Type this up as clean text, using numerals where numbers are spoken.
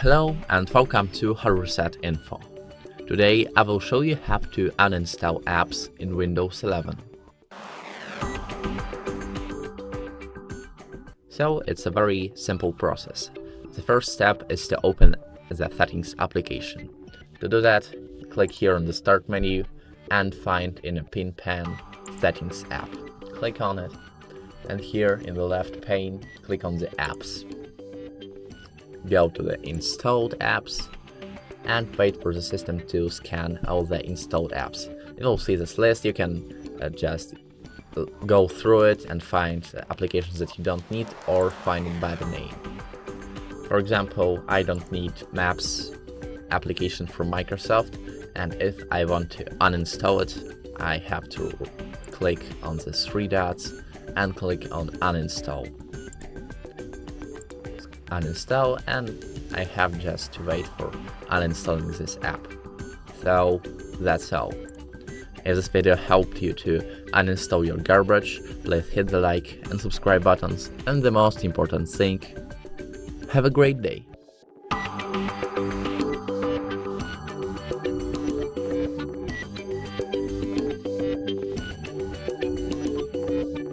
Hello and welcome to HardReset.Info. Today I will show you how to uninstall apps in Windows 11. So it's a very simple process. The first step is to open the Settings application. To do that, click here on the Start menu and find in a pin pane Settings app. Click on it, and here in the left pane, click on the Apps. Go to the Installed Apps and wait for the system to scan all the installed apps. You will see this list. You can just go through it and find applications that you don't need or find it by the name. For example, I don't need Maps application from Microsoft, and if I want to uninstall it, I have to click on the three dots and click on Uninstall. Uninstall, and I have just to wait for uninstalling this app. So that's all. If this video helped you to uninstall your garbage, please hit the like and subscribe buttons, and the most important thing, have a great day.